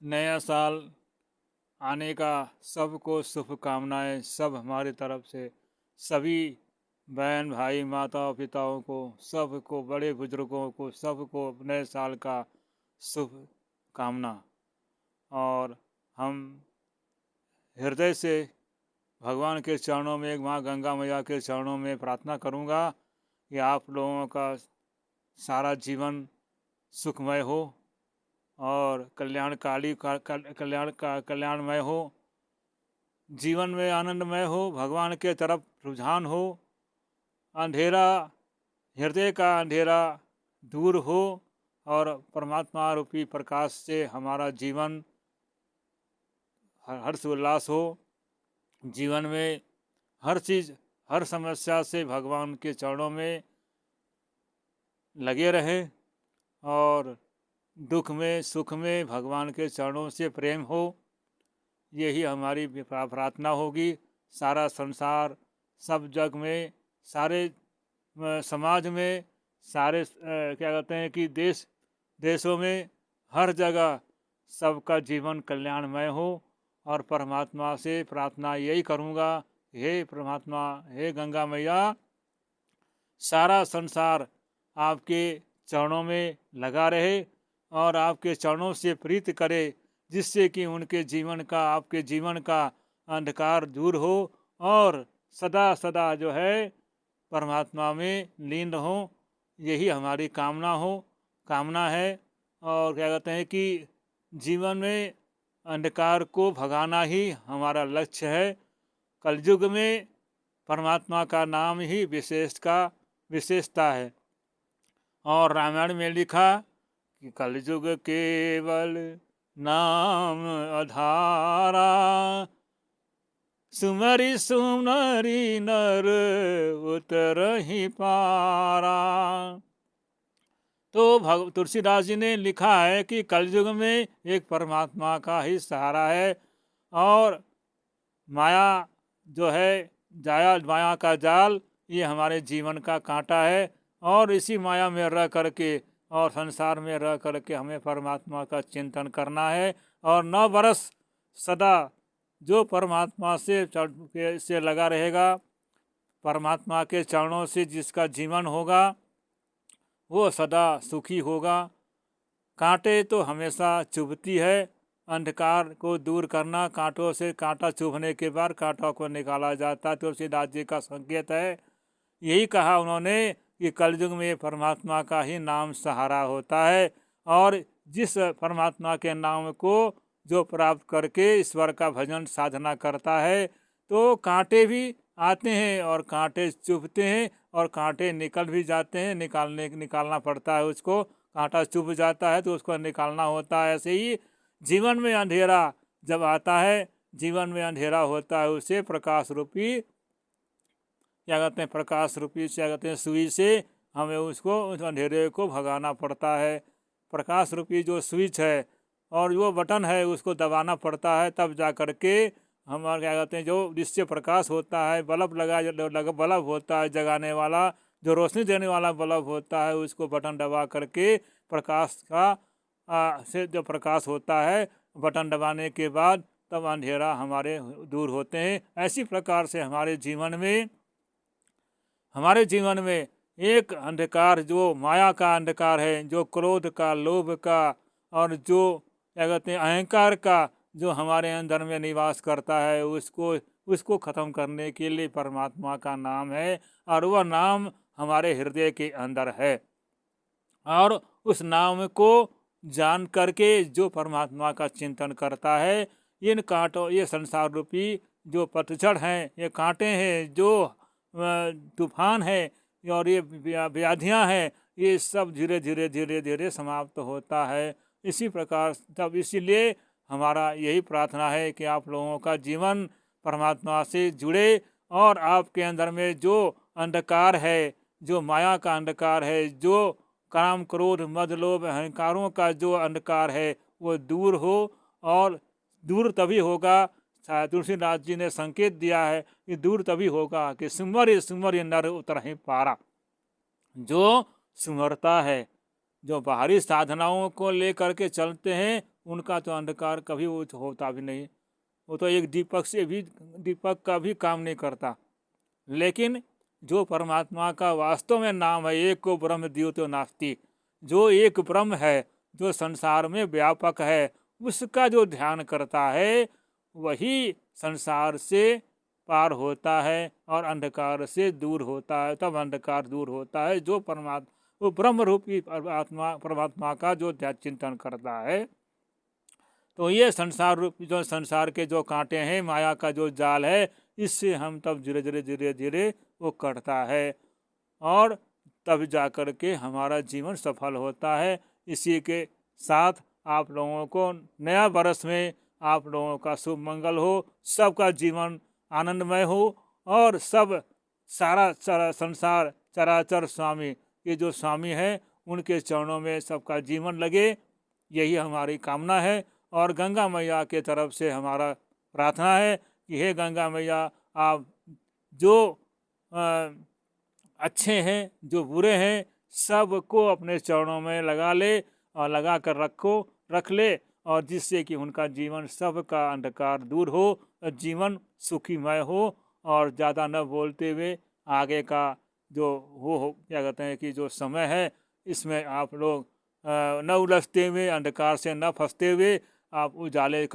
नया साल आने का सबको शुभकामनाएं। सब हमारी तरफ से सभी बहन भाई माताओं पिताओं को, सबको, बड़े बुजुर्गों को, सबको नए साल का शुभ कामना। और हम हृदय से भगवान के चरणों में, माँ गंगा मैया के चरणों में प्रार्थना करूँगा कि आप लोगों का सारा जीवन सुखमय हो और कल्याणमय हो, जीवन में आनंदमय हो, भगवान के तरफ रुझान हो, अंधेरा, हृदय का अंधेरा दूर हो और परमात्मा रूपी प्रकाश से हमारा जीवन हर्ष उल्लास हो। जीवन में हर चीज़, हर समस्या से भगवान के चरणों में लगे रहे और दुख में सुख में भगवान के चरणों से प्रेम हो। यही हमारी प्रार्थना होगी। सारा संसार, सब जग में, सारे समाज में, सारे क्या कहते हैं कि देशों में, हर जगह सबका जीवन कल्याणमय हो। और परमात्मा से प्रार्थना यही करूँगा, हे परमात्मा, हे गंगा मैया, सारा संसार आपके चरणों में लगा रहे और आपके चरणों से प्रीत करे, जिससे कि उनके जीवन का, आपके जीवन का अंधकार दूर हो और सदा सदा जो है परमात्मा में लीन हो। यही हमारी कामना है। और क्या कहते हैं कि जीवन में अंधकार को भगाना ही हमारा लक्ष्य है। कलयुग में परमात्मा का नाम ही विशेषता है। और रामायण में लिखा कि कलयुग केवल नाम आधारा, सुमरि सुमरि नर उतरहि पारा। तो तुलसीदास जी ने लिखा है कि कलयुग में एक परमात्मा का ही सहारा है और माया जो है, माया का जाल, ये हमारे जीवन का कांटा है। और इसी माया में रह करके और संसार में रह करके हमें परमात्मा का चिंतन करना है। और 9 वर्ष सदा जो परमात्मा से लगा रहेगा, परमात्मा के चरणों से जिसका जीवन होगा, वो सदा सुखी होगा। कांटे तो हमेशा चुभती है, अंधकार को दूर करना, कांटों से, कांटा चुभने के बाद कांटों को निकाला जाता है। तुलसीदास जी का संकेत है। यही कहा उन्होंने कि कलयुग में परमात्मा का ही नाम सहारा होता है। और जिस परमात्मा के नाम को जो प्राप्त करके ईश्वर का भजन साधना करता है, तो कांटे भी आते हैं और कांटे चुभते हैं और कांटे निकल भी जाते हैं। निकालना पड़ता है उसको। कांटा चुभ जाता है तो उसको निकालना होता है। ऐसे ही जीवन में अंधेरा जब आता है, जीवन में अंधेरा होता है, उसे प्रकाश रूपी, क्या कहते हैं, प्रकाश रूपी क्या कहते हैं, सुई से हमें उसको, उस अंधेरे को भगाना पड़ता है। प्रकाश रूपी जो स्विच है और जो बटन है उसको दबाना पड़ता है, तब जा करके हमारा क्या कहते हैं, जो जिससे प्रकाश होता है, बल्ब होता है जगाने वाला, जो रोशनी देने वाला बल्ब होता है, उसको बटन दबा करके प्रकाश का से जो प्रकाश होता है, बटन दबाने के बाद तब अंधेरा हमारे दूर होते हैं। ऐसी प्रकार से हमारे जीवन में एक अंधकार, जो माया का अंधकार है, जो क्रोध का, लोभ का और जो क्या कहते हैं अहंकार का, जो हमारे अंदर में निवास करता है, उसको खत्म करने के लिए परमात्मा का नाम है। और वह नाम हमारे हृदय के अंदर है। और उस नाम को जान करके जो परमात्मा का चिंतन करता है, इन कांटों, ये संसार रूपी जो पतझड़ हैं, ये कांटे हैं, जो तूफान है और ये व्याधियां हैं, ये सब धीरे धीरे धीरे धीरे समाप्त होता है। इसी प्रकार तब इसीलिए हमारा यही प्रार्थना है कि आप लोगों का जीवन परमात्मा से जुड़े और आपके अंदर में जो अंधकार है, जो माया का अंधकार है, जो काम क्रोध मद लोभ अहंकारों का जो अंधकार है, वो दूर हो। और दूर तभी होगा, तुलसीदास जी ने संकेत दिया है कि दूर तभी होगा कि सुमरि सुमरि नर उतरहि पारा। जो सुमरता है, जो बाहरी साधनाओं को लेकर के चलते हैं उनका तो अंधकार कभी वो होता भी नहीं। वो तो एक दीपक का भी काम नहीं करता। लेकिन जो परमात्मा का वास्तव में नाम है, एक को ब्रह्म द्योतो नास्ति, जो एक ब्रह्म है, जो संसार में व्यापक है, उसका जो ध्यान करता है वही संसार से पार होता है और अंधकार से दूर होता है। तब अंधकार दूर होता है जो वो ब्रह्म रूपी परमात्मा का जो चिंतन करता है। तो ये संसार रूपी जो संसार के जो कांटे हैं, माया का जो जाल है, इससे हम तब धीरे धीरे धीरे धीरे वो कटता है और तब जाकर के हमारा जीवन सफल होता है। इसी के साथ आप लोगों को नया वर्ष में आप लोगों का शुभ मंगल हो, सबका जीवन आनंदमय हो और सब सारा संसार चराचर स्वामी ये जो स्वामी है उनके चरणों में सबका जीवन लगे, यही हमारी कामना है। और गंगा मैया के तरफ से हमारा प्रार्थना है कि हे गंगा मैया, आप जो अच्छे हैं जो बुरे हैं सबको अपने चरणों में लगा ले और लगा कर रख ले, और जिससे कि उनका जीवन सबका अंधकार दूर हो, जीवन सुखीमय हो। और ज़्यादा न बोलते हुए आगे का जो हो क्या कहते हैं कि जो समय है इसमें आप लोग न उलझते हुए, अंधकार से न फंसते हुए आप उजाले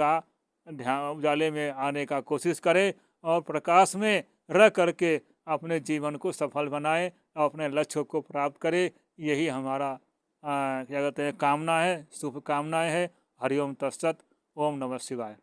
में आने का कोशिश करें और प्रकाश में रह करके अपने जीवन को सफल बनाएं और अपने लक्ष्य को प्राप्त करें। यही हमारा क्या कहते हैं कामना है, शुभकामनाएं है। हरिओम तत्सत। ओम नमः शिवाय।